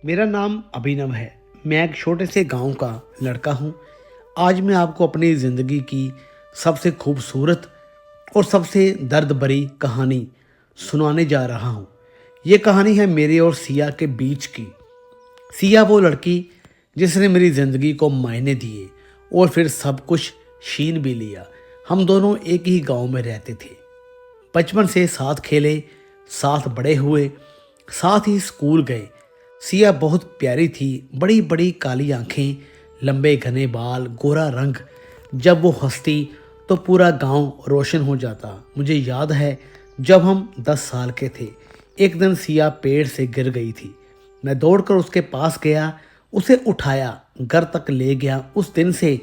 मेरा नाम अभिनव है। मैं एक छोटे से गांव का लड़का हूं। आज मैं आपको अपनी ज़िंदगी की सबसे खूबसूरत और सबसे दर्द भरी कहानी सुनाने जा रहा हूं। ये कहानी है मेरे और सिया के बीच की। सिया वो लड़की जिसने मेरी ज़िंदगी को मायने दिए और फिर सब कुछ छीन भी लिया। हम दोनों एक ही गांव में रहते थे। बचपन से साथ खेले, साथ बड़े हुए, साथ ही स्कूल गए। सिया बहुत प्यारी थी, बड़ी बड़ी काली आंखें, लंबे घने बाल, गोरा रंग। जब वो हंसती तो पूरा गांव रोशन हो जाता। मुझे याद है जब हम 10 साल के थे, एक दिन सिया पेड़ से गिर गई थी। मैं दौड़कर उसके पास गया, उसे उठाया, घर तक ले गया। उस दिन से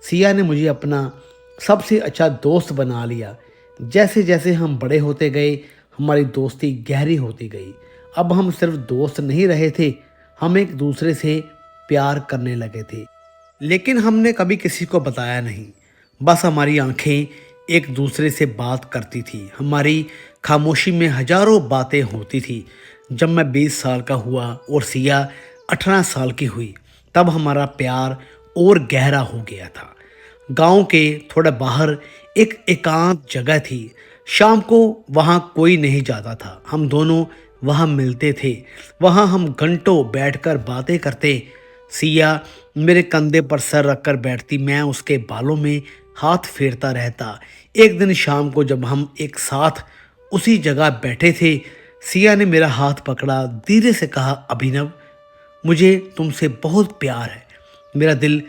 सिया ने मुझे अपना सबसे अच्छा दोस्त बना लिया। जैसे जैसे हम बड़े होते गए, हमारी दोस्ती गहरी होती गई। अब हम सिर्फ दोस्त नहीं रहे थे, हम एक दूसरे से प्यार करने लगे थे। लेकिन हमने कभी किसी को बताया नहीं। बस हमारी आंखें एक दूसरे से बात करती थी। हमारी खामोशी में हजारों बातें होती थी। जब मैं 20 साल का हुआ और सिया 18 साल की हुई, तब हमारा प्यार और गहरा हो गया था। गांव के थोड़ा बाहर एक एकांत जगह थी। शाम को वहां कोई नहीं जाता था। हम दोनों वहां मिलते थे। वहां हम घंटों बैठकर बातें करते। सिया मेरे कंधे पर सर रखकर बैठती, मैं उसके बालों में हाथ फेरता रहता। एक दिन शाम को जब हम एक साथ उसी जगह बैठे थे, सिया ने मेरा हाथ पकड़ा, धीरे से कहा, अभिनव, मुझे तुमसे बहुत प्यार है। मेरा दिल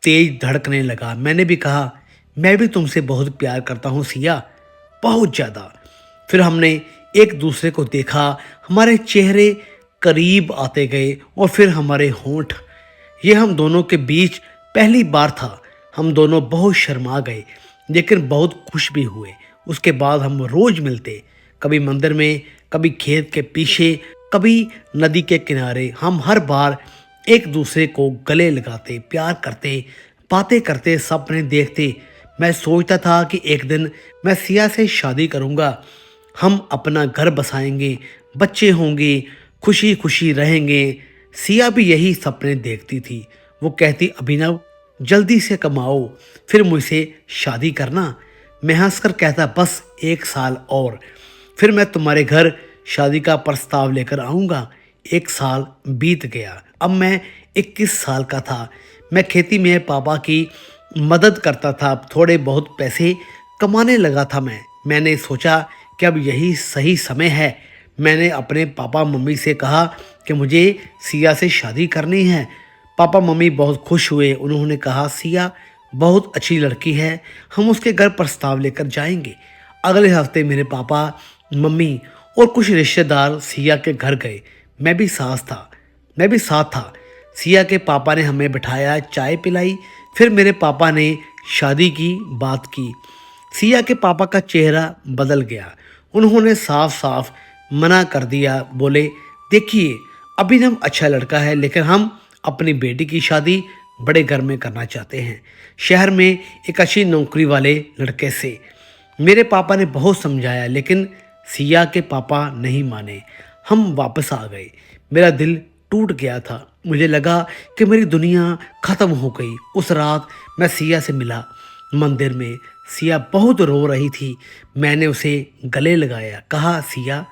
तेज धड़कने लगा। मैंने भी कहा, मैं भी तुमसे बहुत प्यार करता हूँ सिया, बहुत ज़्यादा। फिर हमने एक दूसरे को देखा, हमारे चेहरे करीब आते गए और फिर हमारे होंठ। ये हम दोनों के बीच पहली बार था। हम दोनों बहुत शर्मा गए, लेकिन बहुत खुश भी हुए। उसके बाद हम रोज मिलते, कभी मंदिर में, कभी खेत के पीछे, कभी नदी के किनारे। हम हर बार एक दूसरे को गले लगाते, प्यार करते, बातें करते, सपने देखते। मैं सोचता था कि एक दिन मैं सिया से शादी करूंगा, हम अपना घर बसाएंगे, बच्चे होंगे, खुशी खुशी रहेंगे। सिया भी यही सपने देखती थी। वो कहती, अभिनव, जल्दी से कमाओ, फिर मुझसे शादी करना। मैं हंसकर कहता, बस 1 साल और, फिर मैं तुम्हारे घर शादी का प्रस्ताव लेकर आऊँगा। 1 साल बीत गया। अब मैं 21 साल का था। मैं खेती में पापा की मदद करता था। अब थोड़े बहुत पैसे कमाने लगा था। मैंने सोचा कि अब यही सही समय है। मैंने अपने पापा मम्मी से कहा कि मुझे सिया से शादी करनी है। पापा मम्मी बहुत खुश हुए। उन्होंने कहा, सिया बहुत अच्छी लड़की है, हम उसके घर प्रस्ताव लेकर जाएंगे। अगले हफ्ते मेरे पापा मम्मी और कुछ रिश्तेदार सिया के घर गए। मैं भी साथ था। सिया के पापा ने हमें बिठाया, चाय पिलाई। फिर मेरे पापा ने शादी की बात की। सिया के पापा का चेहरा बदल गया। उन्होंने साफ साफ मना कर दिया। बोले, देखिए, अभिनव अच्छा लड़का है, लेकिन हम अपनी बेटी की शादी बड़े घर में करना चाहते हैं, शहर में एक अच्छी नौकरी वाले लड़के से। मेरे पापा ने बहुत समझाया, लेकिन सिया के पापा नहीं माने। हम वापस आ गए। मेरा दिल टूट गया था। मुझे लगा कि मेरी दुनिया खत्म हो गई। उस रात मैं सिया से मिला मंदिर में। सिया बहुत रो रही थी। मैंने उसे गले लगाया, कहा, सिया,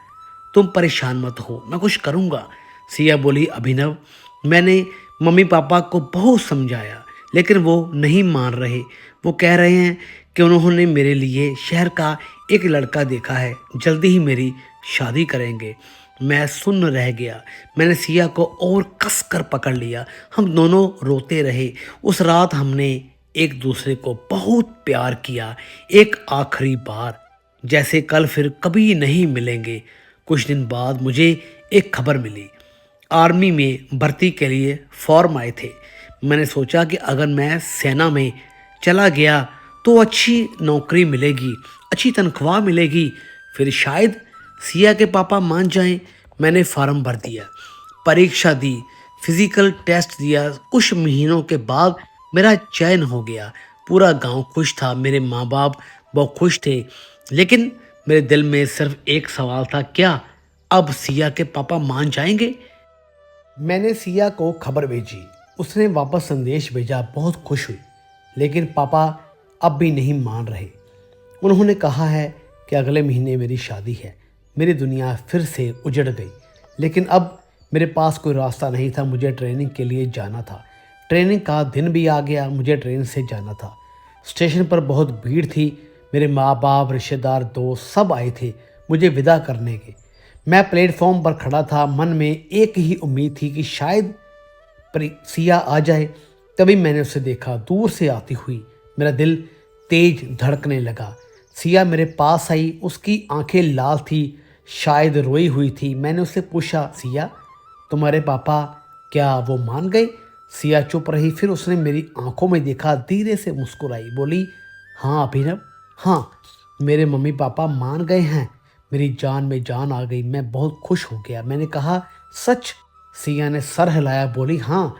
तुम परेशान मत हो, मैं कुछ करूँगा। सिया बोली, अभिनव, मैंने मम्मी पापा को बहुत समझाया, लेकिन वो नहीं मान रहे। वो कह रहे हैं कि उन्होंने मेरे लिए शहर का एक लड़का देखा है, जल्दी ही मेरी शादी करेंगे। मैं सुन्न रह गया। मैंने सिया को और कस कर पकड़ लिया। हम दोनों रोते रहे। उस रात हमने एक दूसरे को बहुत प्यार किया, एक आखिरी बार, जैसे कल फिर कभी नहीं मिलेंगे। कुछ दिन बाद मुझे एक खबर मिली, आर्मी में भर्ती के लिए फॉर्म आए थे। मैंने सोचा कि अगर मैं सेना में चला गया तो अच्छी नौकरी मिलेगी, अच्छी तनख्वाह मिलेगी, फिर शायद सिया के पापा मान जाएं। मैंने फॉर्म भर दिया, परीक्षा दी, फिजिकल टेस्ट दिया। कुछ महीनों के बाद मेरा चयन हो गया। पूरा गांव खुश था, मेरे माँ बाप बहुत खुश थे, लेकिन मेरे दिल में सिर्फ एक सवाल था, क्या अब सिया के पापा मान जाएंगे? मैंने सिया को खबर भेजी। उसने वापस संदेश भेजा, बहुत खुश हुई। लेकिन पापा अब भी नहीं मान रहे। उन्होंने कहा है कि अगले महीने मेरी शादी है। मेरी दुनिया फिर से उजड़ गई। लेकिन अब मेरे पास कोई रास्ता नहीं था। मुझे ट्रेनिंग के लिए जाना था। ट्रेनिंग का दिन भी आ गया। मुझे ट्रेन से जाना था। स्टेशन पर बहुत भीड़ थी। मेरे माँ बाप, रिश्तेदार, दोस्त सब आए थे मुझे विदा करने के। मैं प्लेटफॉर्म पर खड़ा था। मन में एक ही उम्मीद थी कि शायद सिया आ जाए। तभी मैंने उसे देखा, दूर से आती हुई। मेरा दिल तेज धड़कने लगा। सिया मेरे पास आई। उसकी आंखें लाल थी, शायद रोई हुई थी। मैंने उससे पूछा, सिया तुम्हारे पापा, क्या वो मान गए? सिया चुप रही। फिर उसने मेरी आंखों में देखा, धीरे से मुस्कुराई, बोली, हाँ अभिनव, हाँ मेरे मम्मी पापा मान गए हैं। मेरी जान में जान आ गई। मैं बहुत खुश हो गया। मैंने कहा, सच? सिया ने सर हिलाया, बोली, हाँ।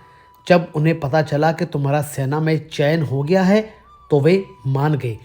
जब उन्हें पता चला कि तुम्हारा सेना में चयन हो गया है तो वे मान गए।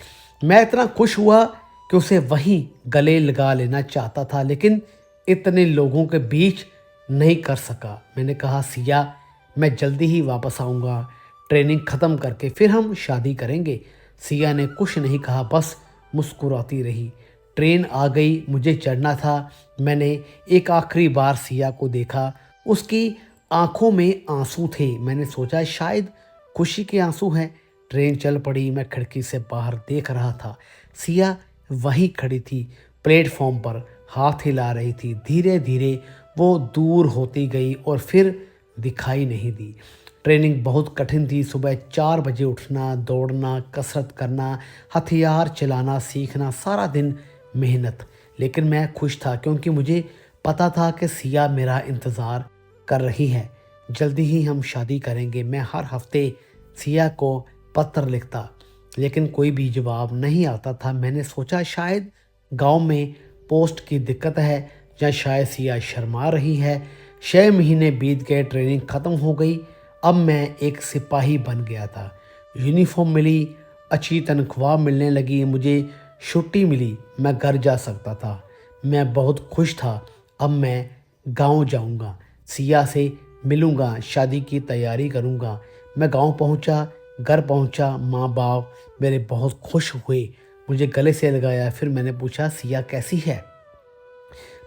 मैं इतना खुश हुआ कि उसे वहीं गले लगा लेना चाहता था, लेकिन इतने लोगों के बीच नहीं कर सका। मैंने कहा, सिया मैं जल्दी ही वापस आऊँगा, ट्रेनिंग ख़त्म करके फिर हम शादी करेंगे। सिया ने कुछ नहीं कहा, बस मुस्कुराती रही। ट्रेन आ गई, मुझे चढ़ना था। मैंने एक आखिरी बार सिया को देखा। उसकी आंखों में आंसू थे। मैंने सोचा शायद खुशी के आंसू हैं। ट्रेन चल पड़ी। मैं खिड़की से बाहर देख रहा था। सिया वहीं खड़ी थी, प्लेटफॉर्म पर हाथ हिला रही थी। धीरे धीरे वो दूर होती गई और फिर दिखाई नहीं दी। ट्रेनिंग बहुत कठिन थी। सुबह 4 बजे उठना, दौड़ना, कसरत करना, हथियार चलाना सीखना, सारा दिन मेहनत। लेकिन मैं खुश था क्योंकि मुझे पता था कि सिया मेरा इंतज़ार कर रही है। जल्दी ही हम शादी करेंगे। मैं हर हफ्ते सिया को पत्र लिखता, लेकिन कोई भी जवाब नहीं आता था। मैंने सोचा शायद गांव में पोस्ट की दिक्कत है या शायद सिया शर्मा रही है। 6 महीने बीत गए। ट्रेनिंग ख़त्म हो गई। अब मैं एक सिपाही बन गया था। यूनिफॉर्म मिली, अच्छी तनख्वाह मिलने लगी, मुझे छुट्टी मिली, मैं घर जा सकता था। मैं बहुत खुश था। अब मैं गांव जाऊंगा, सिया से मिलूंगा, शादी की तैयारी करूंगा। मैं गांव पहुंचा, घर पहुंचा। माँ बाप मेरे बहुत खुश हुए, मुझे गले से लगाया। फिर मैंने पूछा, सिया कैसी है?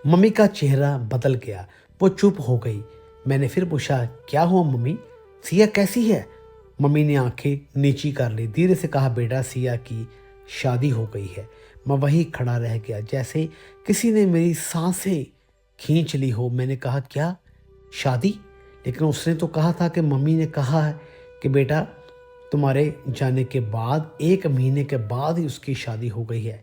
मम्मी का चेहरा बदल गया। वो चुप हो गई। मैंने फिर पूछा, क्या हुआ मम्मी, सिया कैसी है? मम्मी ने आंखें नीची कर ली, धीरे से कहा, बेटा सिया की शादी हो गई है। मैं वहीं खड़ा रह गया, जैसे किसी ने मेरी सांसें खींच ली हो। मैंने कहा, क्या शादी? लेकिन उसने तो कहा था कि मम्मी ने कहा है कि बेटा तुम्हारे जाने के बाद 1 महीने के बाद ही उसकी शादी हो गई है।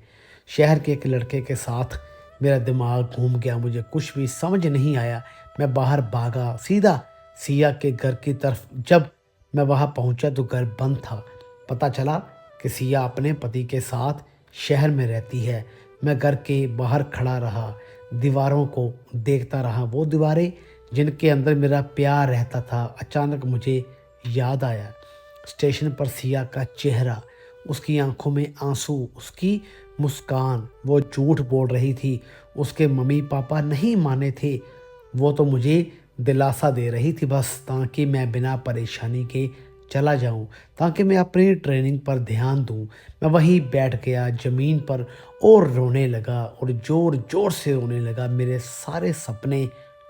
शहर के एक लड़के के साथ। मेरा दिमाग घूम गया, मुझे कुछ भी समझ नहीं आया। मैं बाहर भागा सीधा सिया के घर की तरफ। जब मैं वहां पहुंचा तो घर बंद था। पता चला कि सिया अपने पति के साथ शहर में रहती है। मैं घर के बाहर खड़ा रहा, दीवारों को देखता रहा, वो दीवारें जिनके अंदर मेरा प्यार रहता था। अचानक मुझे याद आया, स्टेशन पर सिया का चेहरा, उसकी आंखों में आंसू, उसकी मुस्कान। वो झूठ बोल रही थी, उसके मम्मी पापा नहीं माने थे। वो तो मुझे दिलासा दे रही थी बस, ताकि मैं बिना परेशानी के चला जाऊं, ताकि मैं अपनी ट्रेनिंग पर ध्यान दूं। मैं वहीं बैठ गया ज़मीन पर और रोने लगा, और ज़ोर ज़ोर से रोने लगा। मेरे सारे सपने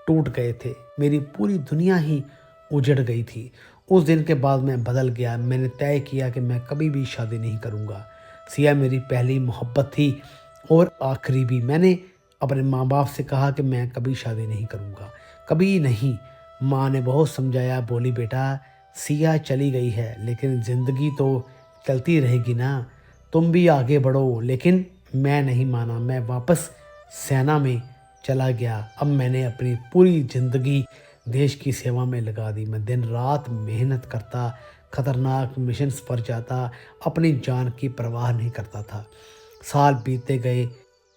टूट गए थे। मेरी पूरी दुनिया ही उजड़ गई थी। उस दिन के बाद मैं बदल गया। मैंने तय किया कि मैं कभी भी शादी नहीं करूँगा। सिया मेरी पहली मोहब्बत थी और आखिरी भी। मैंने अपने माँ बाप से कहा कि मैं कभी शादी नहीं करूँगा, कभी नहीं। माँ ने बहुत समझाया, बोली, बेटा सिया चली गई है लेकिन ज़िंदगी तो चलती रहेगी ना, तुम भी आगे बढ़ो। लेकिन मैं नहीं माना। मैं वापस सेना में चला गया। अब मैंने अपनी पूरी ज़िंदगी देश की सेवा में लगा दी। मैं दिन रात मेहनत करता, खतरनाक मिशंस पर जाता, अपनी जान की परवाह नहीं करता था। साल बीतते गए।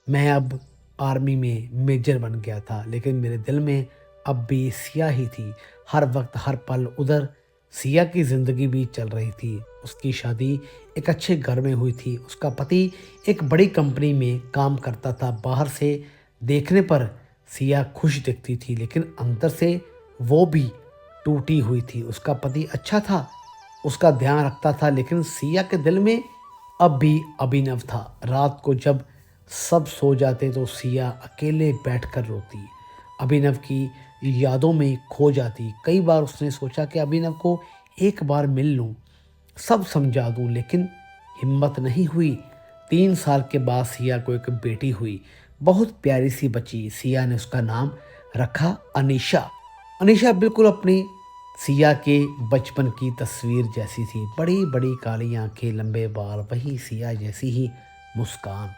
मैं अब आर्मी में मेजर बन गया था, लेकिन मेरे दिल में अब भी सिया ही थी। हर वक्त, हर पल उधर सिया की ज़िंदगी भी चल रही थी। उसकी शादी एक अच्छे घर में हुई थी। उसका पति एक बड़ी कंपनी में काम करता था। बाहर से देखने पर सिया खुश दिखती थी, लेकिन अंदर से वो भी टूटी हुई थी। उसका पति अच्छा था, उसका ध्यान रखता था, लेकिन सिया के दिल में अब भी अभिनव था। रात को जब सब सो जाते तो सिया अकेले बैठकर रोती, अभिनव की यादों में खो जाती। कई बार उसने सोचा कि अभिनव को एक बार मिल लूं, सब समझा दूं, लेकिन हिम्मत नहीं हुई। 3 साल के बाद सिया को एक बेटी हुई, बहुत प्यारी सी बच्ची। सिया ने उसका नाम रखा अनीशा। अनीशा बिल्कुल अपनी सिया के बचपन की तस्वीर जैसी थी। बड़ी बड़ी काली आंखें, लंबे बाल, वही सिया जैसी ही मुस्कान।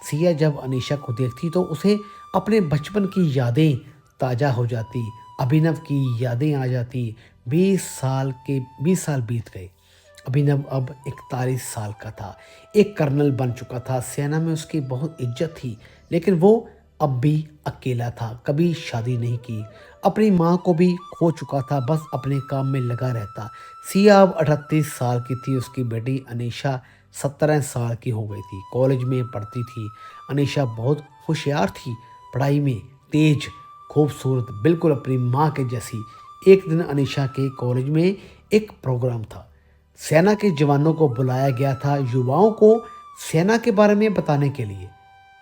सिया जब अनीशा को देखती तो उसे अपने बचपन की यादें ताज़ा हो जाती, अभिनव की यादें आ जाती। 20 साल बीत गए। अभिनव अब 41 साल का था, एक कर्नल बन चुका था। सेना में उसकी बहुत इज्जत थी, लेकिन वो अब भी अकेला था। कभी शादी नहीं की, अपनी माँ को भी खो चुका था, बस अपने काम में लगा रहता। सिया अब 38 साल की थी। उसकी बेटी अनीशा 17 साल की हो गई थी, कॉलेज में पढ़ती थी। अनीशा बहुत होशियार थी, पढ़ाई में तेज, खूबसूरत, बिल्कुल अपनी माँ के जैसी। एक दिन अनीशा के कॉलेज में एक प्रोग्राम था। सेना के जवानों को बुलाया गया था, युवाओं को सेना के बारे में बताने के लिए।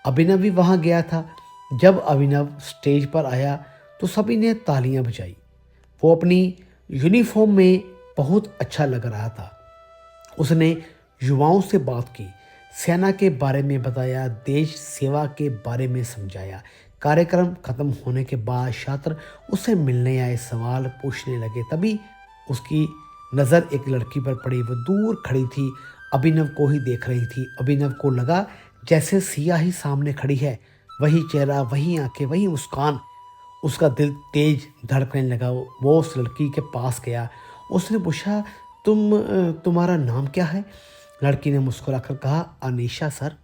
अभिनव भी वहां गया था। जब अभिनव स्टेज पर आया तो सभी ने तालियां बजाई। वो अपनी यूनिफॉर्म में बहुत अच्छा लग रहा था। उसने युवाओं से बात की, सेना के बारे में बताया, देश सेवा के बारे में समझाया। कार्यक्रम खत्म होने के बाद छात्र उससे मिलने आए, सवाल पूछने लगे। तभी उसकी नज़र एक लड़की पर पड़ी। वो दूर खड़ी थी, अभिनव को ही देख रही थी। अभिनव को लगा जैसे सिया ही सामने खड़ी है, वही चेहरा, वही आंखें, वही मुस्कान। उसका दिल तेज धड़कने लगा। वो उस लड़की के पास गया। उसने पूछा, तुम्हारा नाम क्या है? लड़की ने मुस्कुराकर कहा, अनीशा सर।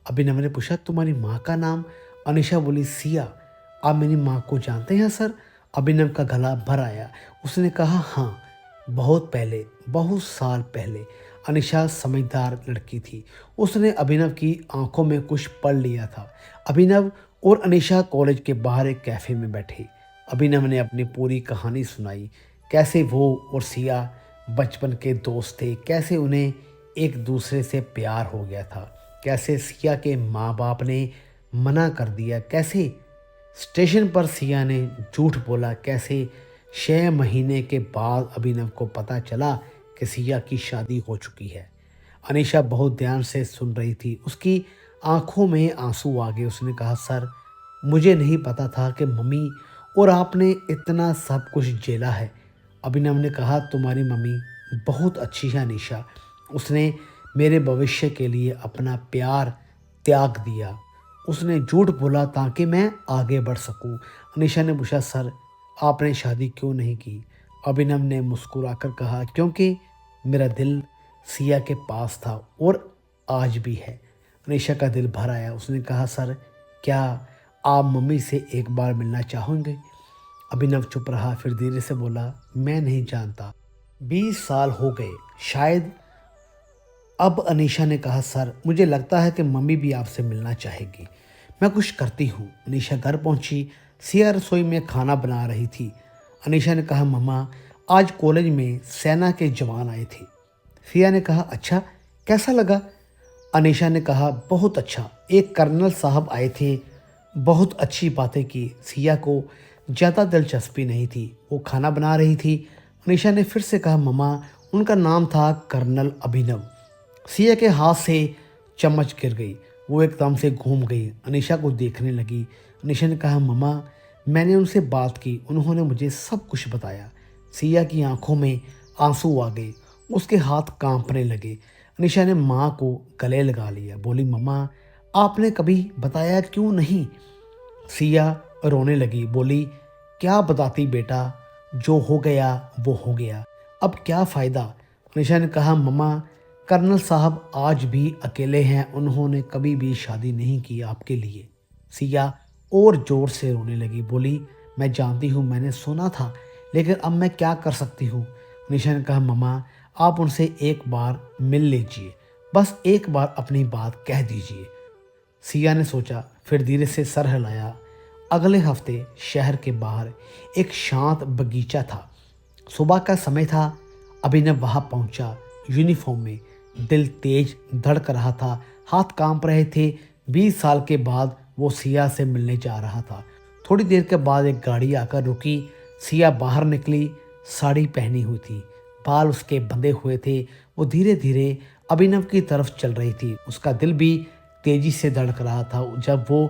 अभिनव ने पूछा, तुम्हारी माँ का नाम? अनीशा बोली, सिया। आप मेरी माँ को जानते हैं सर? अभिनव का गला भर आया। उसने कहा, हाँ, बहुत पहले, बहुत साल पहले। अनीशा समझदार लड़की थी। उसने अभिनव की आंखों में कुछ पढ़ लिया था। अभिनव और अनीशा कॉलेज के बाहर एक कैफे में बैठे। अभिनव ने अपनी पूरी कहानी सुनाई, कैसे वो और सिया बचपन के दोस्त थे, कैसे उन्हें एक दूसरे से प्यार हो गया था, कैसे सिया के माँ बाप ने मना कर दिया, कैसे स्टेशन पर सिया ने झूठ बोला, कैसे 6 महीने के बाद अभिनव को पता चला कि सिया की शादी हो चुकी है। अनीशा बहुत ध्यान से सुन रही थी, उसकी आंखों में आंसू आ गए। उसने कहा, सर, मुझे नहीं पता था कि मम्मी और आपने इतना सब कुछ झेला है। अभिनव ने कहा, तुम्हारी मम्मी बहुत अच्छी है अनीशा, उसने मेरे भविष्य के लिए अपना प्यार त्याग दिया, उसने झूठ बोला ताकि मैं आगे बढ़ सकूं। अनीशा ने पूछा, सर, आपने शादी क्यों नहीं की? अभिनव ने मुस्कुराकर कहा, क्योंकि मेरा दिल सिया के पास था और आज भी है। अनीशा का दिल भर आया। उसने कहा, सर, क्या आप मम्मी से एक बार मिलना चाहोगे? अभिनव चुप रहा, फिर धीरे से बोला, मैं नहीं जानता, 20 साल हो गए शायद। अब अनीशा ने कहा, सर, मुझे लगता है कि मम्मी भी आपसे मिलना चाहेगी, मैं कुछ करती हूँ। अनीशा घर पहुँची। सिया रसोई में खाना बना रही थी। अनीशा ने कहा, मम्मा, आज कॉलेज में सेना के जवान आए थे। सिया ने कहा, अच्छा, कैसा लगा? अनीशा ने कहा, बहुत अच्छा, एक कर्नल साहब आए थे, बहुत अच्छी बातें की। सिया को ज़्यादा दिलचस्पी नहीं थी, वो खाना बना रही थी। अनीशा ने फिर से कहा, मम्मा, उनका नाम था कर्नल अभिनव। सिया के हाथ से चम्मच गिर गई, वो एकदम से घूम गई, अनीशा को देखने लगी। अनीशा ने कहा, मम्मा, मैंने उनसे बात की, उन्होंने मुझे सब कुछ बताया। सिया की आंखों में आंसू आ गए, उसके हाथ कांपने लगे। अनीशा ने माँ को गले लगा लिया, बोली, मम्मा, आपने कभी बताया क्यों नहीं? सिया रोने लगी, बोली, क्या बताती बेटा, जो हो गया वो हो गया, अब क्या फ़ायदा? अनीशा ने कहा, मम्मा, कर्नल साहब आज भी अकेले हैं, उन्होंने कभी भी शादी नहीं की आपके लिए। सिया और ज़ोर से रोने लगी, बोली, मैं जानती हूँ, मैंने सुना था, लेकिन अब मैं क्या कर सकती हूँ? अनीशा ने कहा, मम्मा, आप उनसे एक बार मिल लीजिए, बस एक बार अपनी बात कह दीजिए। सिया ने सोचा, फिर धीरे से सर हिलाया अगले हफ्ते शहर के बाहर एक शांत बगीचा था। सुबह का समय था। अभिनव वहां पहुंचा, यूनिफॉर्म में। दिल तेज धड़क रहा था, हाथ कांप रहे थे। 20 साल के बाद वो सिया से मिलने जा रहा था। थोड़ी देर के बाद एक गाड़ी आकर रुकी। सिया बाहर निकली। साड़ी पहनी हुई थी, बाल उसके बंधे हुए थे। वो धीरे धीरे अभिनव की तरफ चल रही थी। उसका दिल भी तेजी से धड़क रहा था। जब वो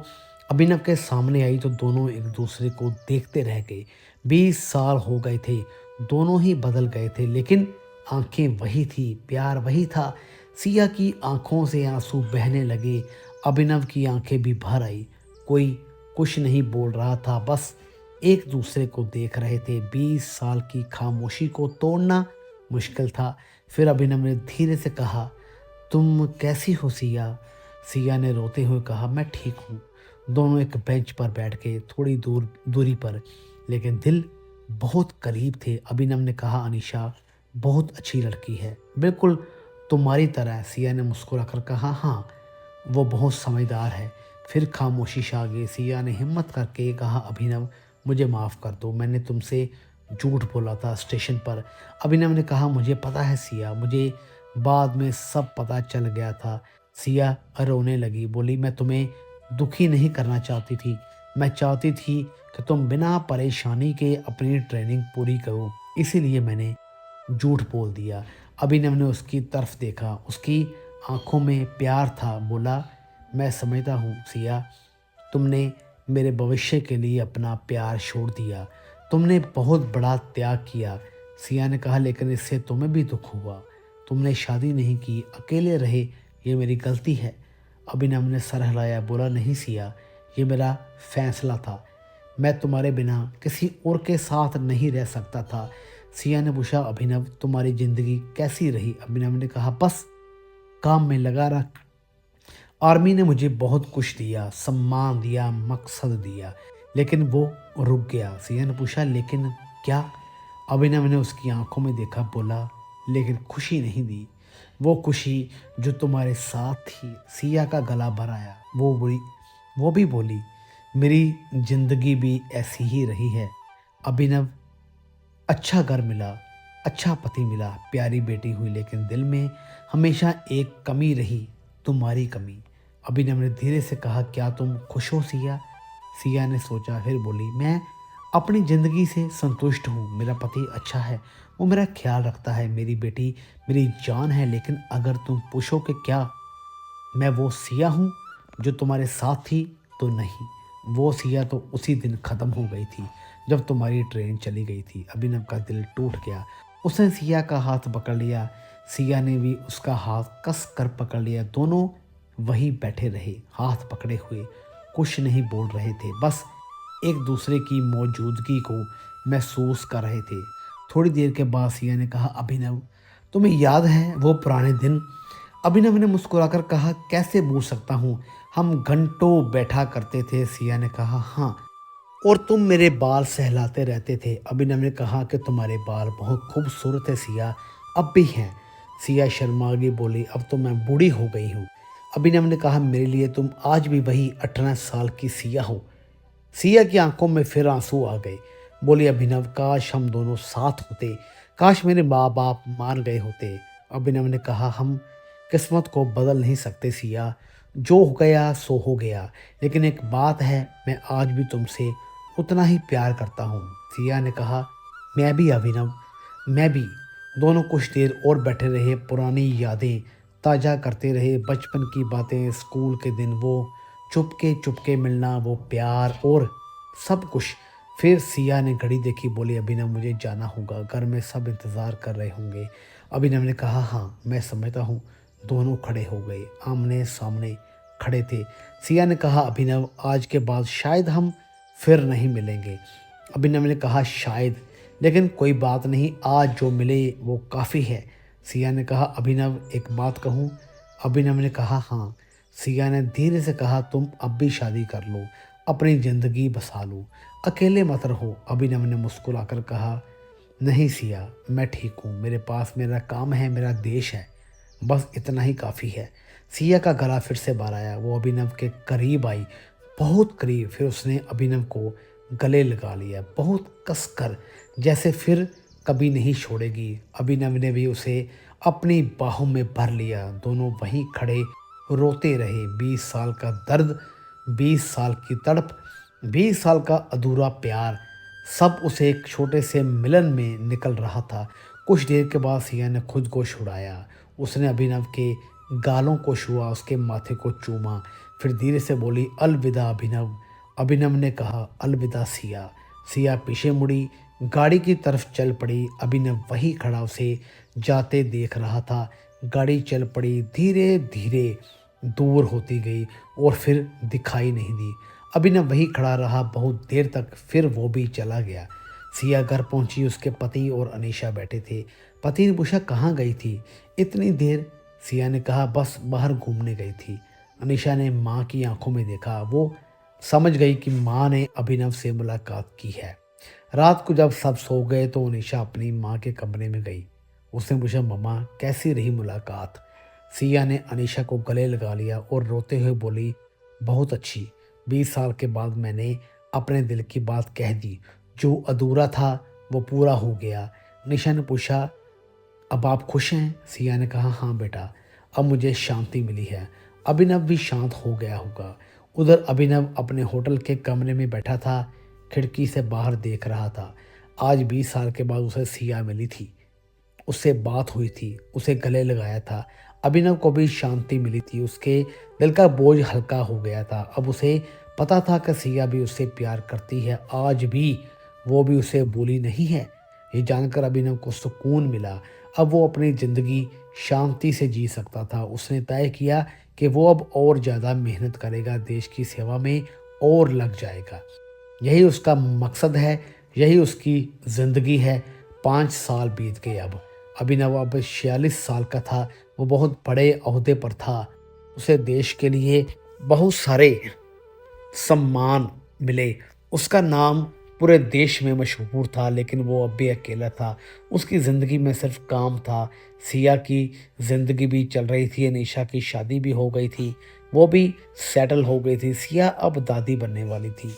अभिनव के सामने आई तो दोनों एक दूसरे को देखते रह गए। 20 साल हो गए थे, दोनों ही बदल गए थे, लेकिन आंखें वही थी, प्यार वही था। सिया की आंखों से आंसू बहने लगे। अभिनव की आंखें भी भर आई। कोई कुछ नहीं बोल रहा था, बस एक दूसरे को देख रहे थे। 20 साल की खामोशी को तोड़ना मुश्किल था। फिर अभिनव ने धीरे से कहा, तुम कैसी हो सिया? सिया ने रोते हुए कहा, मैं ठीक हूँ। दोनों एक बेंच पर बैठ के थोड़ी दूरी पर, लेकिन दिल बहुत करीब थे। अभिनव ने कहा, अनीशा बहुत अच्छी लड़की है, बिल्कुल तुम्हारी तरह। सिया ने मुस्कुराकर कहा, हाँ वो बहुत समझदार है। फिर खामोशी छा गई। सिया ने हिम्मत करके कहा, अभिनव मुझे माफ़ कर दो, मैंने तुमसे झूठ बोला था स्टेशन पर। अभिनव ने कहा, मुझे पता है सिया, मुझे बाद में सब पता चल गया था। सिया रोने लगी, बोली, मैं तुम्हें दुखी नहीं करना चाहती थी। मैं चाहती थी कि तुम बिना परेशानी के अपनी ट्रेनिंग पूरी करो, इसीलिए मैंने झूठ बोल दिया। अभिनव ने उसकी तरफ देखा, उसकी आंखों में प्यार था। बोला, मैं समझता हूँ सिया, तुमने मेरे भविष्य के लिए अपना प्यार छोड़ दिया, तुमने बहुत बड़ा त्याग किया। सिया ने कहा, लेकिन इससे तुम्हें भी दुख हुआ, तुमने शादी नहीं की, अकेले रहे, ये मेरी गलती है। अभिनव ने सर हिलाया, बोला, नहीं सिया, ये मेरा फैसला था। मैं तुम्हारे बिना किसी और के साथ नहीं रह सकता था। सिया ने पूछा, अभिनव तुम्हारी जिंदगी कैसी रही? अभिनव ने कहा, बस काम में लगा रहा। आर्मी ने मुझे बहुत कुछ दिया, सम्मान दिया, मकसद दिया, लेकिन वो रुक गया। सिया ने पूछा, लेकिन क्या? अभिनव ने उसकी आंखों में देखा, बोला, लेकिन खुशी नहीं दी, वो खुशी जो तुम्हारे साथ थी। सिया का गला भर आया। वो भी बोली, मेरी जिंदगी भी ऐसी ही रही है अभिनव। अच्छा घर मिला, अच्छा पति मिला, प्यारी बेटी हुई, लेकिन दिल में हमेशा एक कमी रही, तुम्हारी कमी। अभिनव ने धीरे से कहा, क्या तुम खुश हो सिया? सिया ने सोचा, फिर बोली, मैं अपनी ज़िंदगी से संतुष्ट हूँ। मेरा पति अच्छा है, वो मेरा ख्याल रखता है, मेरी बेटी मेरी जान है। लेकिन अगर तुम पूछो कि क्या मैं वो सिया हूँ जो तुम्हारे साथ थी, तो नहीं। वो सिया तो उसी दिन ख़त्म हो गई थी जब तुम्हारी ट्रेन चली गई थी। अभिनव का दिल टूट गया। उसने सिया का हाथ पकड़ लिया, सिया ने भी उसका हाथ कस कर पकड़ लिया। दोनों वहीं बैठे रहे, हाथ पकड़े हुए, कुछ नहीं बोल रहे थे, बस एक दूसरे की मौजूदगी को महसूस कर रहे थे। थोड़ी देर के बाद सिया ने कहा, अभिनव तुम्हें याद है वो पुराने दिन? अभिनव ने मुस्कुराकर कहा, कैसे भूल सकता हूँ, हम घंटों बैठा करते थे। सिया ने कहा, हाँ, और तुम मेरे बाल सहलाते रहते थे। अभिनव ने कहा कि तुम्हारे बाल बहुत खूबसूरत है सिया, अब भी हैं। सिया शर्मा गई, बोली, अब तो मैं बूढ़ी हो गई हूँ। अभिनव ने कहा, मेरे लिए तुम आज भी वही 18 साल की सिया हो। सिया की आंखों में फिर आंसू आ गए। बोली, अभिनव काश हम दोनों साथ होते, काश मेरे माँ बाप मान गए होते। अभिनव ने कहा, हम किस्मत को बदल नहीं सकते सिया, जो हो गया सो हो गया। लेकिन एक बात है, मैं आज भी तुमसे उतना ही प्यार करता हूँ। सिया ने कहा, मैं भी अभिनव, मैं भी। दोनों कुछ देर और बैठे रहे, पुरानी यादें ताज़ा करते रहे, बचपन की बातें, स्कूल के दिन, वो चुपके चुपके मिलना, वो प्यार और सब कुछ। फिर सिया ने घड़ी देखी, बोली, अभिनव मुझे जाना होगा, घर में सब इंतज़ार कर रहे होंगे। अभिनव ने कहा, हाँ मैं समझता हूँ। दोनों खड़े हो गए, आमने सामने खड़े थे। सिया ने कहा, अभिनव आज के बाद शायद हम फिर नहीं मिलेंगे। अभिनव ने कहा, शायद, लेकिन कोई बात नहीं, आज जो मिले वो काफ़ी है। सिया ने कहा, अभिनव एक बात कहूँ? अभिनव ने कहा, हाँ। सिया ने धीरे से कहा, तुम अब भी शादी कर लो, अपनी ज़िंदगी बसा लो, अकेले मत रहो। अभिनव ने मुस्कुराकर कहा, नहीं सिया, मैं ठीक हूँ, मेरे पास मेरा काम है, मेरा देश है, बस इतना ही काफ़ी है। सिया का गला फिर से बार आया। वो अभिनव के करीब आई, बहुत करीब। फिर उसने अभिनव को गले लगा लिया बहुत कसकर, जैसे फिर कभी नहीं छोड़ेगी। अभिनव ने भी उसे अपनी बाहों में भर लिया। दोनों वहीं खड़े रोते रहे। 20 साल का दर्द, 20 साल की तड़प, 20 साल का अधूरा प्यार, सब उसे एक छोटे से मिलन में निकल रहा था। कुछ देर के बाद सिया ने खुद को छुड़ाया। उसने अभिनव के गालों को छुआ, उसके माथे को चूमा, फिर धीरे से बोली, अलविदा अभिनव। अभिनव ने कहा, अलविदा सिया। सिया पीछे मुड़ी, गाड़ी की तरफ चल पड़ी। अभिनव वही खड़ा उसे जाते देख रहा था। गाड़ी चल पड़ी, धीरे धीरे दूर होती गई और फिर दिखाई नहीं दी। अभिनव वही खड़ा रहा बहुत देर तक, फिर वो भी चला गया। सिया घर पहुंची, उसके पति और अनीशा बैठे थे। पति ने पूछा, कहाँ गई थी इतनी देर? सिया ने कहा, बस बाहर घूमने गई थी। अनीशा ने माँ की आंखों में देखा। वो समझ गई कि माँ ने अभिनव से मुलाकात की है। रात को जब सब सो गए तो अनीशा अपनी माँ के कमरे में गई। उसने पूछा, मम्मा कैसी रही मुलाकात? सिया ने अनीशा को गले लगा लिया और रोते हुए बोली, बहुत अच्छी। 20 साल के बाद मैंने अपने दिल की बात कह दी। जो अधूरा था वो पूरा हो गया। अनीशा ने पूछा, अब आप खुश हैं? सिया ने कहा, हाँ बेटा, अब मुझे शांति मिली है। अभिनव भी शांत हो गया होगा। उधर अभिनव अपने होटल के कमरे में बैठा था, खिड़की से बाहर देख रहा था। आज 20 साल के बाद उसे सिया मिली थी, उससे बात हुई थी, उसे गले लगाया था। अभिनव को भी शांति मिली थी, उसके दिल का बोझ हल्का हो गया था। अब उसे पता था कि सिया भी उससे प्यार करती है, आज भी वो भी उसे भूली नहीं है। ये जानकर अभिनव को सुकून मिला। अब वो अपनी ज़िंदगी शांति से जी सकता था। उसने तय किया कि वो अब और ज़्यादा मेहनत करेगा, देश की सेवा में और लग जाएगा। यही उसका मकसद है, यही उसकी ज़िंदगी है। 5 साल बीत गए। अब अभिनव अब 46 साल का था। वो बहुत बड़े ओहदे पर था। उसे देश के लिए बहुत सारे सम्मान मिले। उसका नाम पूरे देश में मशहूर था, लेकिन वो अब भी अकेला था। उसकी ज़िंदगी में सिर्फ काम था। सिया की ज़िंदगी भी चल रही थी, अनीशा की शादी भी हो गई थी, वो भी सेटल हो गई थी। सिया अब दादी बनने वाली थी।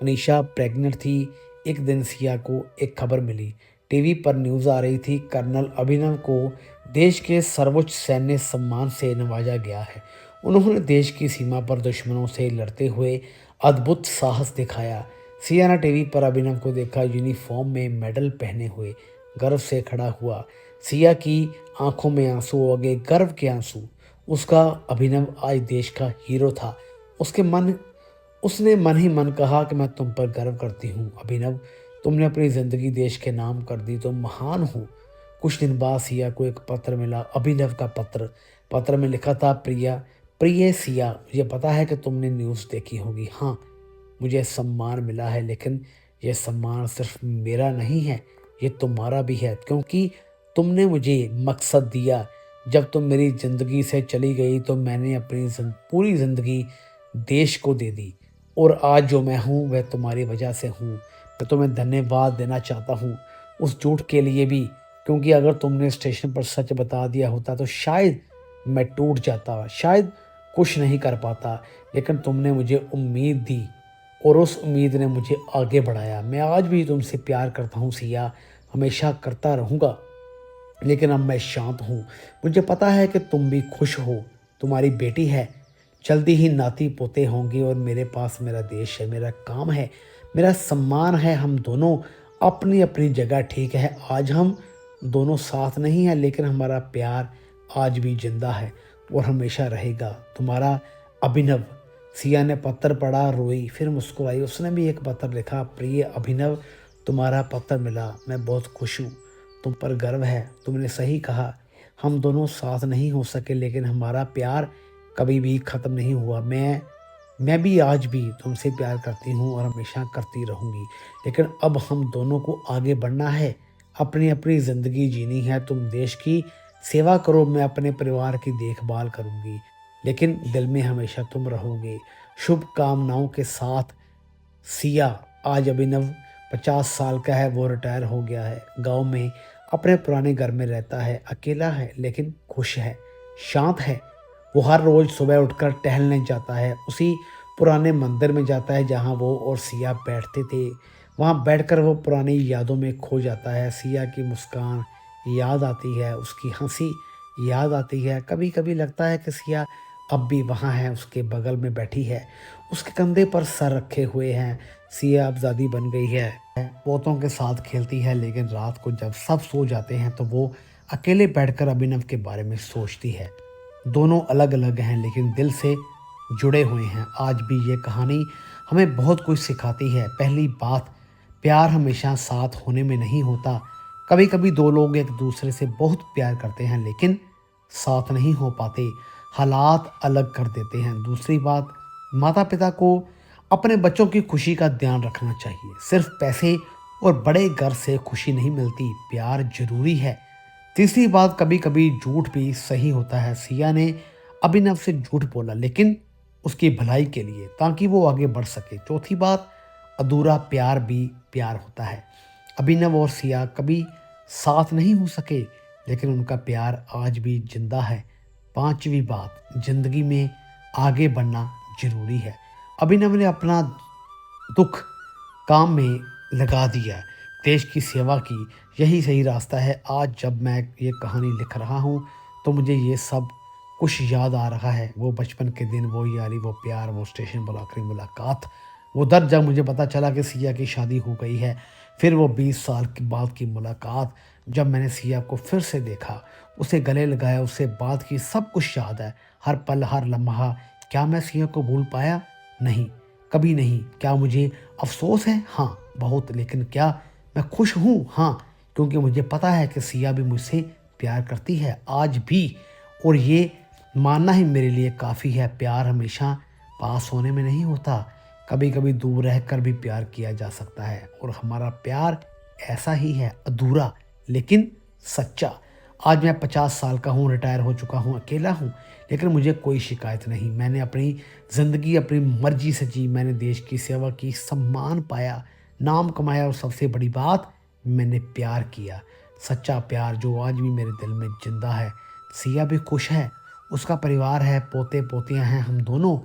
अनीशा प्रेग्नेंट थी। एक दिन सिया को एक खबर मिली। टीवी पर न्यूज़ आ रही थी, कर्नल अभिनव को देश के सर्वोच्च सैन्य सम्मान से नवाजा गया है। उन्होंने देश की सीमा पर दुश्मनों से लड़ते हुए अद्भुत साहस दिखाया। सिया ने टीवी पर अभिनव को देखा, यूनिफॉर्म में मेडल पहने हुए गर्व से खड़ा हुआ। सिया की आंखों में आंसू आ गए, गर्व के आंसू। उसका अभिनव आज देश का हीरो था। उसने मन ही मन कहा कि मैं तुम पर गर्व करती हूँ अभिनव, तुमने अपनी ज़िंदगी देश के नाम कर दी, तुम महान हो। कुछ दिन बाद सिया को एक पत्र मिला, अभिनव का पत्र। पत्र में लिखा था, प्रिय सिया, मुझे पता है कि तुमने न्यूज़ देखी होगी। हाँ, मुझे सम्मान मिला है, लेकिन यह सम्मान सिर्फ मेरा नहीं है, ये तुम्हारा भी है, क्योंकि तुमने मुझे मकसद दिया। जब तुम मेरी ज़िंदगी से चली गई तो मैंने अपनी पूरी ज़िंदगी देश को दे दी, और आज जो मैं हूँ वह तुम्हारी वजह से हूँ। मैं तुम्हें धन्यवाद देना चाहता हूँ उस झूठ के लिए भी, क्योंकि अगर तुमने स्टेशन पर सच बता दिया होता तो शायद मैं टूट जाता, शायद कुछ नहीं कर पाता, लेकिन तुमने मुझे उम्मीद दी और उस उम्मीद ने मुझे आगे बढ़ाया। मैं आज भी तुमसे प्यार करता हूँ सिया, हमेशा करता रहूँगा, लेकिन अब मैं शांत हूँ। मुझे पता है कि तुम भी खुश हो, तुम्हारी बेटी है, जल्दी ही नाती पोते होंगे, और मेरे पास मेरा देश है, मेरा काम है, मेरा सम्मान है। हम दोनों अपनी अपनी जगह ठीक है। आज हम दोनों साथ नहीं हैं, लेकिन हमारा प्यार आज भी जिंदा है और हमेशा रहेगा। तुम्हारा अभिनव। सिया ने पत्र पढ़ा, रोई, फिर मुस्कुराई। उसने भी एक पत्र लिखा, प्रिय अभिनव, तुम्हारा पत्र मिला, मैं बहुत खुश हूँ, तुम पर गर्व है, तुमने सही कहा, हम दोनों साथ नहीं हो सके, लेकिन हमारा प्यार कभी भी ख़त्म नहीं हुआ। मैं भी आज भी तुमसे प्यार करती हूँ और हमेशा करती रहूँगी, लेकिन अब हम दोनों को आगे बढ़ना है, अपनी अपनी ज़िंदगी जीनी है। तुम देश की सेवा करो, मैं अपने परिवार की देखभाल करूँगी, लेकिन दिल में हमेशा तुम रहोगे। शुभकामनाओं के साथ, सिया। आज अभिनव 50 साल का है, वो रिटायर हो गया है, गांव में अपने पुराने घर में रहता है, अकेला है लेकिन खुश है, शांत है। वो हर रोज़ सुबह उठकर टहलने जाता है, उसी पुराने मंदिर में जाता है जहाँ वो और सिया बैठते थे। वहाँ बैठकर वो पुरानी यादों में खो जाता है। सिया की मुस्कान याद आती है, उसकी हँसी याद आती है। कभी-कभी लगता है कि सिया अब भी वहाँ है, उसके बगल में बैठी है, उसके कंधे पर सर रखे हुए हैं। सिया अब दादी बन गई है, पोतों के साथ खेलती है, लेकिन रात को जब सब सो जाते हैं तो वो अकेले बैठकर अभिनव के बारे में सोचती है। दोनों अलग-अलग हैं लेकिन दिल से जुड़े हुए हैं। आज भी ये कहानी हमें बहुत कुछ सिखाती है। पहली बात, प्यार हमेशा साथ होने में नहीं होता। कभी-कभी दो लोग एक दूसरे से बहुत प्यार करते हैं लेकिन साथ नहीं हो पाते, हालात अलग कर देते हैं। दूसरी बात, माता-पिता को अपने बच्चों की खुशी का ध्यान रखना चाहिए। सिर्फ पैसे और बड़े घर से खुशी नहीं मिलती, प्यार ज़रूरी है। तीसरी बात, कभी-कभी झूठ भी सही होता है। सिया ने अभिनव से झूठ बोला लेकिन उसकी भलाई के लिए, ताकि वो आगे बढ़ सके। चौथी बात, अधूरा प्यार भी प्यार होता है। अभिनव और सिया कभी साथ नहीं हो सके लेकिन उनका प्यार आज भी जिंदा है। पांचवी बात, जिंदगी में आगे बढ़ना जरूरी है। अभिनव ने अपना दुख काम में लगा दिया, देश की सेवा की, यही सही रास्ता है। आज जब मैं ये कहानी लिख रहा हूँ तो मुझे ये सब कुछ याद आ रहा है। वो बचपन के दिन, वो यारी, वो प्यार, वो स्टेशन पर आखिरी मुलाकात, वो दर्द जब मुझे पता चला कि सिया की शादी हो गई है। फिर वो 20 साल के बाद की मुलाकात, जब मैंने सिया को फिर से देखा, उसे गले लगाया, उससे बात की, सब कुछ याद है। हर पल, हर लम्हा। क्या मैं सिया को भूल पाया? नहीं, कभी नहीं। क्या मुझे अफ़सोस है? हाँ, बहुत। लेकिन क्या मैं खुश हूँ? हाँ, क्योंकि मुझे पता है कि सिया भी मुझसे प्यार करती है आज भी, और ये मानना ही मेरे लिए काफ़ी है। प्यार हमेशा पास होने में नहीं होता, कभी-कभी दूर रहकर भी प्यार किया जा सकता है, और हमारा प्यार ऐसा ही है, अधूरा लेकिन सच्चा। आज मैं 50 साल का हूँ, रिटायर हो चुका हूँ, अकेला हूँ, लेकिन मुझे कोई शिकायत नहीं। मैंने अपनी ज़िंदगी अपनी मर्ज़ी से जी, मैंने देश की सेवा की, सम्मान पाया, नाम कमाया, और सबसे बड़ी बात, मैंने प्यार किया। सच्चा प्यार जो आज भी मेरे दिल में ज़िंदा है। सिया भी खुश है, उसका परिवार है, पोते-पोतियाँ हैं। हम दोनों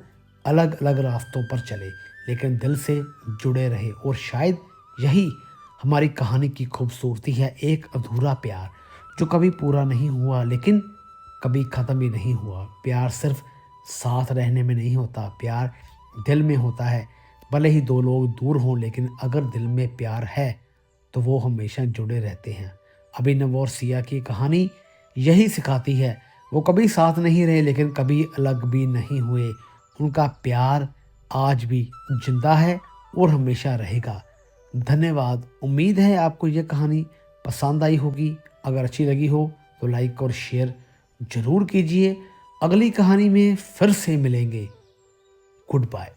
अलग-अलग रास्तों पर चले लेकिन दिल से जुड़े रहे, और शायद यही हमारी कहानी की खूबसूरती है। एक अधूरा प्यार जो कभी पूरा नहीं हुआ लेकिन कभी ख़त्म भी नहीं हुआ। प्यार सिर्फ साथ रहने में नहीं होता, प्यार दिल में होता है। भले ही दो लोग दूर हों लेकिन अगर दिल में प्यार है तो वो हमेशा जुड़े रहते हैं। अभिनव और सिया की कहानी यही सिखाती है। वो कभी साथ नहीं रहे लेकिन कभी अलग भी नहीं हुए। उनका प्यार आज भी जिंदा है और हमेशा रहेगा। धन्यवाद। उम्मीद है आपको ये कहानी पसंद आई होगी। अगर अच्छी लगी हो तो लाइक और शेयर ज़रूर कीजिए। अगली कहानी में फिर से मिलेंगे। Good bye.